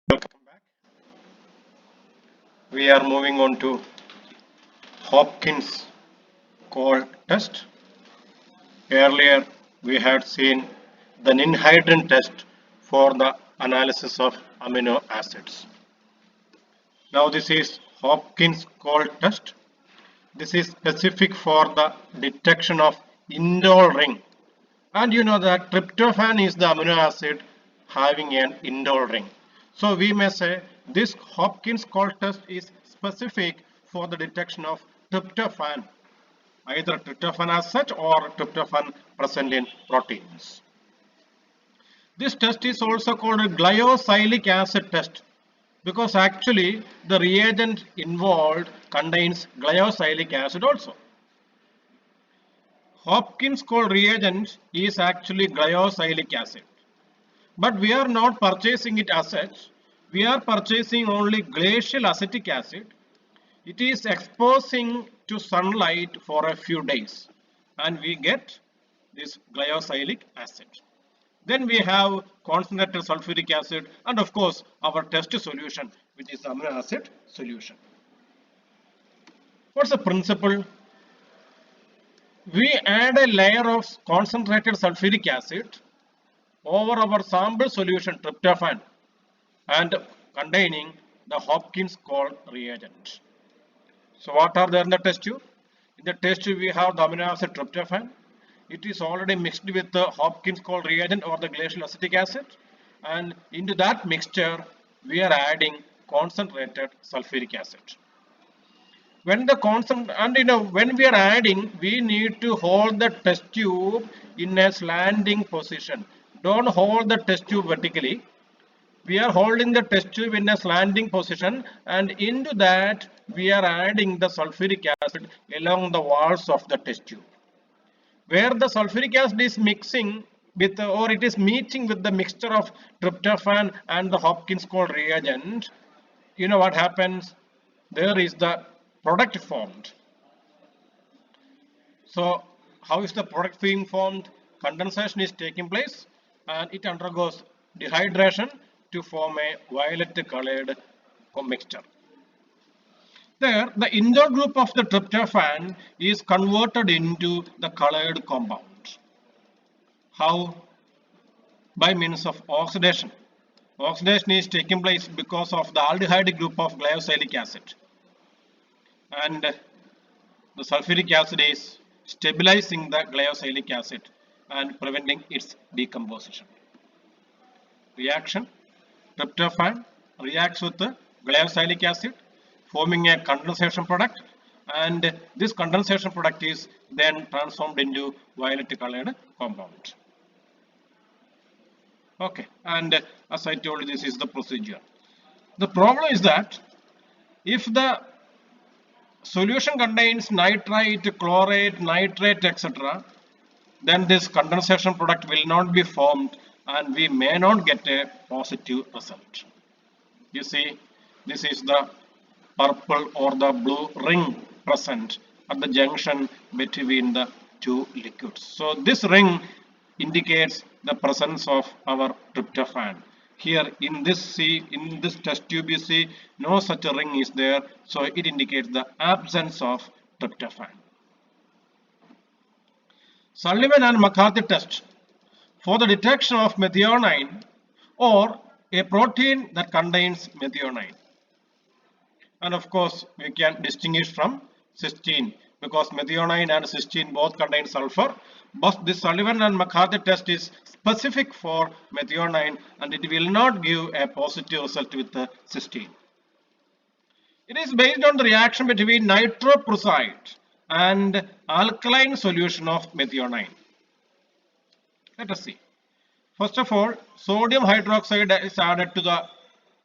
Welcome back. We are moving on to Hopkins call test. Earlier, we had seen the Ninhydrin test for the analysis of amino acids. Now, this is Hopkins call test. This is specific for the detection of indole ring. And you know that tryptophan is the amino acid having an indole ring. So we may say this Hopkins call test is specific for the detection of tryptophan, either tryptophan as such or tryptophan present in proteins. This test is also called a glyocylic acid test because actually the reagent involved contains glyocylic acid also. Hopkins call reagent is actually glyocylic acid. But we are not purchasing it as such. We are purchasing only glacial acetic acid. It is exposing to sunlight for a few days and we get this glyocylic acid. Then we have concentrated sulfuric acid and of course our test solution, which is amino acid solution. What's the principle? We add a layer of concentrated sulfuric acid over our sample solution tryptophan and containing the Hopkins call reagent. So what are there in the test tube? In the test tube we have the amino acid tryptophan. It is already mixed with the Hopkins call reagent or the glacial acetic acid, and into that mixture we are adding concentrated sulfuric acid. When the when we are adding, we need to hold the test tube in a slanting position. Don't hold the test tube vertically. We are holding the test tube in a slanting position and into that we are adding the sulfuric acid along the walls of the test tube. Where the sulfuric acid is mixing with or it is meeting with the mixture of tryptophan and the Hopkins call reagent, you know what happens? There is the product formed. So how is the product being formed? Condensation is taking place and it undergoes dehydration to form a violet colored mixture. There, the indole group of the tryptophan is converted into the colored compound. How? By means of oxidation. Oxidation is taking place because of the aldehyde group of glyocylic acid. And the sulfuric acid is stabilizing the glyocylic acid and preventing its decomposition. Reaction: tryptophan reacts with the glyocylic acid, forming a condensation product, and this condensation product is then transformed into violet colored compound. Okay, and as I told you, this is the procedure. The problem is that if the solution contains nitrite, chlorate, nitrate, etc., then this condensation product will not be formed and we may not get a positive result. You see, this is the purple or the blue ring present at the junction between the two liquids. So this ring indicates the presence of our tryptophan. Here in this test tube you see no such a ring is there, so it indicates the absence of tryptophan. Sullivan and McCarthy test for the detection of methionine or a protein that contains methionine. And of course we can distinguish from cysteine because methionine and cysteine both contain sulfur, but this Sullivan and McCarthy test is specific for methionine and it will not give a positive result with the cysteine. It is based on the reaction between nitroprusside and alkaline solution of methionine. Let us see. First of all, sodium hydroxide is added to the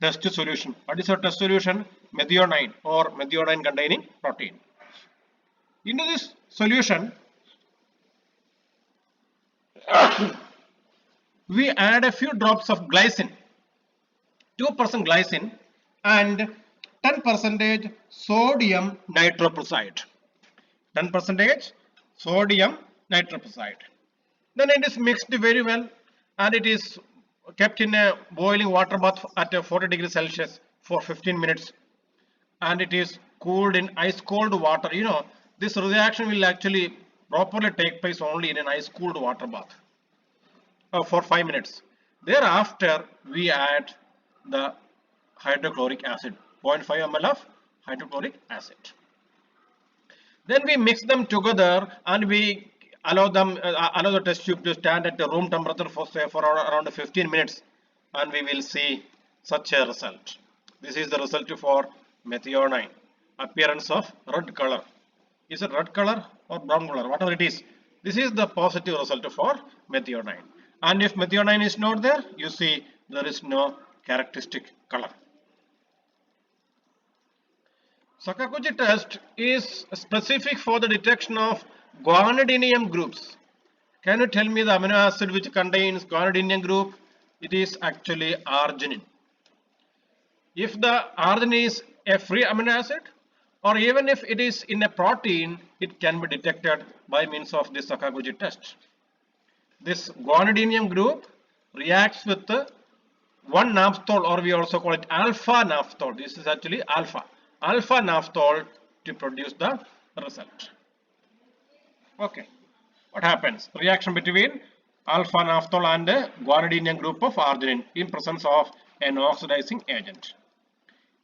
test solution. What is a test solution? Methionine or methionine containing protein. Into this solution, we add a few drops of glycine, 2% glycine and 10% sodium nitroprusside. 10% sodium nitroprusside. Then it is mixed very well and it is kept in a boiling water bath at 40 degrees Celsius for 15 minutes, and it is cooled in ice cold water. This reaction will actually properly take place only in an ice cooled water bath for 5 minutes. Thereafter, we add the hydrochloric acid, 0.5 ml of hydrochloric acid. Then we mix them together and we allow the test tube to stand at the room temperature for say for around 15 minutes, and we will see such a result. This is the result for methionine. Appearance of red color. Is it red color or brown color? Whatever it is. This is the positive result for methionine. And if methionine is not there, you see there is no characteristic color. Sakaguchi test is specific for the detection of guanidinium groups. Can you tell me the amino acid which contains guanidinium group? It is actually arginine. If the arginine is a free amino acid, or even if it is in a protein, it can be detected by means of this Sakaguchi test. This guanidinium group reacts with one naphthol, or we also call it alpha naphthol. This is actually alpha naphthol to produce the result. Okay, what happens? Reaction between alpha naphthol and the guanidinium group of arginine in presence of an oxidizing agent.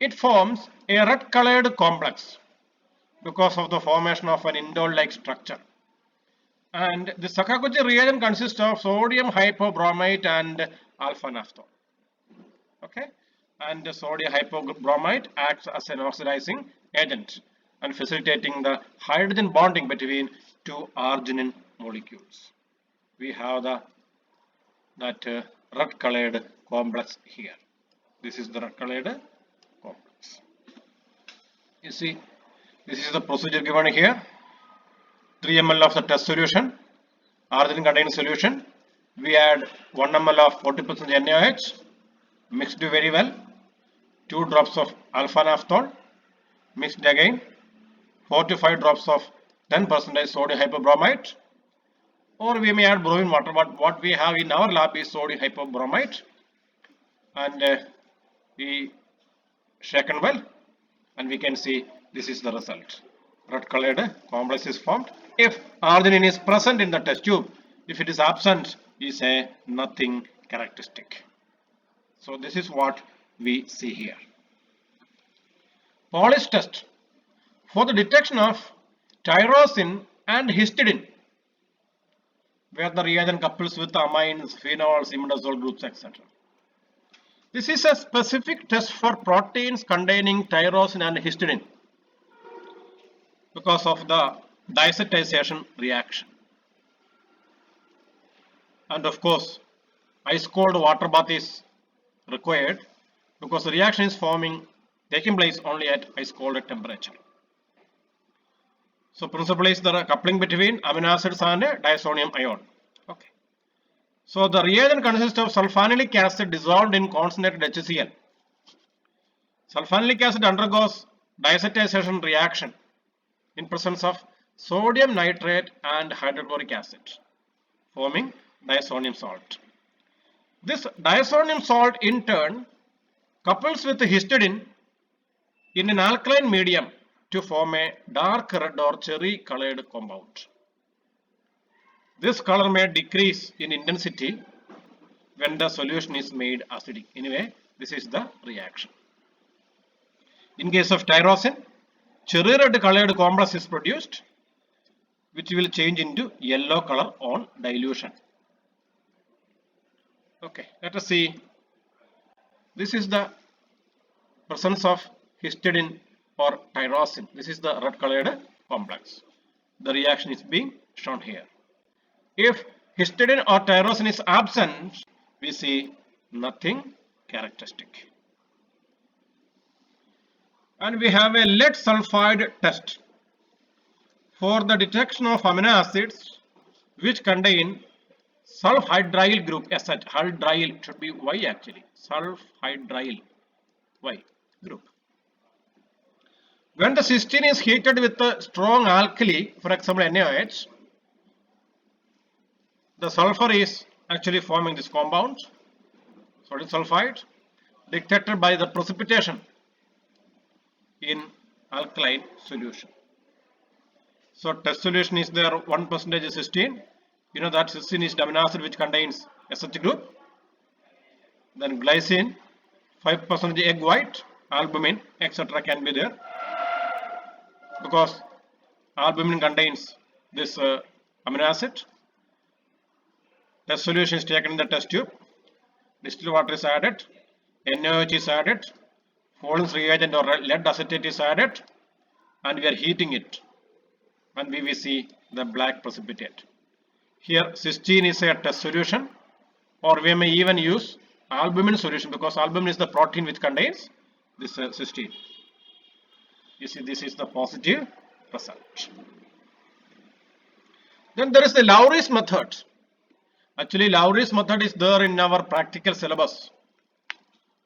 It forms a red colored complex because of the formation of an indole-like structure. And the Sakaguchi reagent consists of sodium hypobromite and alpha naphthol. Okay, and the sodium hypobromite acts as an oxidizing agent and facilitating the hydrogen bonding between two arginine molecules. We have that red colored complex here. This is the red colored complex. You see, this is the procedure given here. 3 ml of the test solution, arginine containing solution. We add 1 ml of 40% NaOH, mixed very well. 2 drops of alpha naphthol, mixed again. 4 to 5 drops of 10% sodium hypobromite, or we may add bromine water, but what we have in our lab is sodium hypobromite, and we shaken well, and we can see this is the result. Red colored complex is formed. If arginine is present in the test tube, if it is absent, we say nothing characteristic. So this is what we see here. Polish test for the detection of tyrosine and histidine, where the reagent couples with amines, phenols, imidazole groups, etc. This is a specific test for proteins containing tyrosine and histidine because of the diacetization reaction. And of course, ice cold water bath is required because the reaction is taking place only at ice cold temperature. So principally is the coupling between amino acids and diazonium ion. Okay. So the reagent consists of sulfonilic acid dissolved in concentrated HCl. Sulfonilic acid undergoes diacetization reaction in presence of sodium nitrate and hydrochloric acid, forming diazonium salt. This diazonium salt in turn couples with histidine in an alkaline medium to form a dark red or cherry colored compound. This color may decrease in intensity when the solution is made acidic. Anyway, this is the reaction. In case of tyrosine, cherry red colored complex is produced, which will change into yellow color on dilution. Okay, let us see. This is the presence of histidine or tyrosine. This is the red colored complex. The reaction is being shown here. If histidine or tyrosine is absent, we see nothing characteristic. And we have a lead sulfide test for the detection of amino acids which contain sulfhydryl group. Hydryl should be Y actually. Sulfhydryl Y group. When the cysteine is heated with a strong alkali, for example NaOH, the sulfur is actually forming this compound, sodium sulfide detected by the precipitation in alkaline solution. So test solution is there 1% is cysteine. You know that cysteine is the amino acid which contains SH group. Then glycine, 5% egg white, albumin, etc. can be there because albumin contains this amino acid. Test solution is taken in the test tube. Distilled water is added, NaOH is added, Folins reagent or lead acetate is added, and we are heating it, and we will see the black precipitate. Here cysteine is a test solution, or we may even use albumin solution because albumin is the protein which contains this cysteine. You see, this is the positive result. Then there is the Lowry's method. Actually, Lowry's method is there in our practical syllabus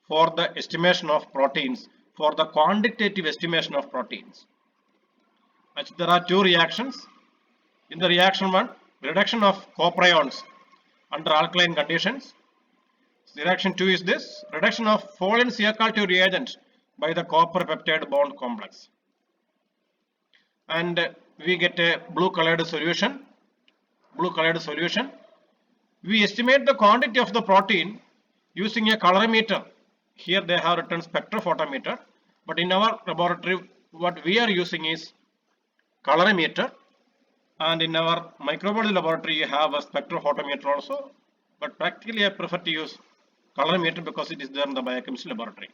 for the estimation of proteins, for the quantitative estimation of proteins. Actually, there are two reactions. In the reaction 1, reduction of copper ions under alkaline conditions. Reaction 2 is this, reduction of Folins Equal reagent by the copper peptide bond complex. And we get a blue colored solution. We estimate the quantity of the protein using a colorimeter. Here they have written spectrophotometer, but in our laboratory what we are using is colorimeter, and in our microbiology laboratory you have a spectrophotometer also, but practically I prefer to use colorimeter because it is there in the biochemistry laboratory.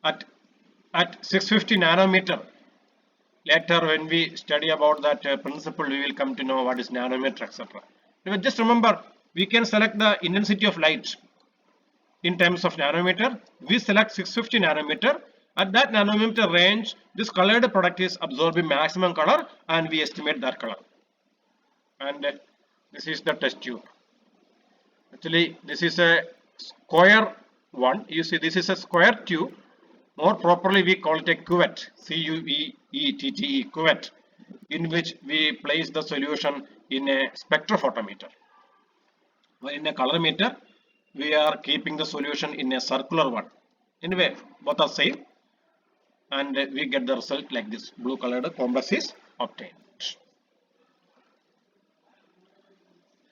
At 650 nanometer, later when we study about that principle we will come to know what is nanometer, etc. Just remember, we can select the intensity of light in terms of nanometer. We select 650 nanometer. At that nanometer range, this colored product is absorbing maximum color, and we estimate that color. And this is the test tube. Actually, this is a square one. You see, this is a square tube. More properly, we call it a cuvette. C-U-V-E-T-T-E, cuvette, in which we place the solution in a spectrophotometer. In a colorimeter, we are keeping the solution in a circular one. Anyway, both are same, and we get the result like this. Blue colored complex is obtained.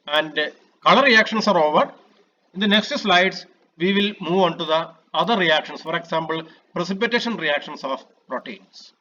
And color reactions are over. In the next slides, we will move on to the other reactions. For example, precipitation reactions of proteins.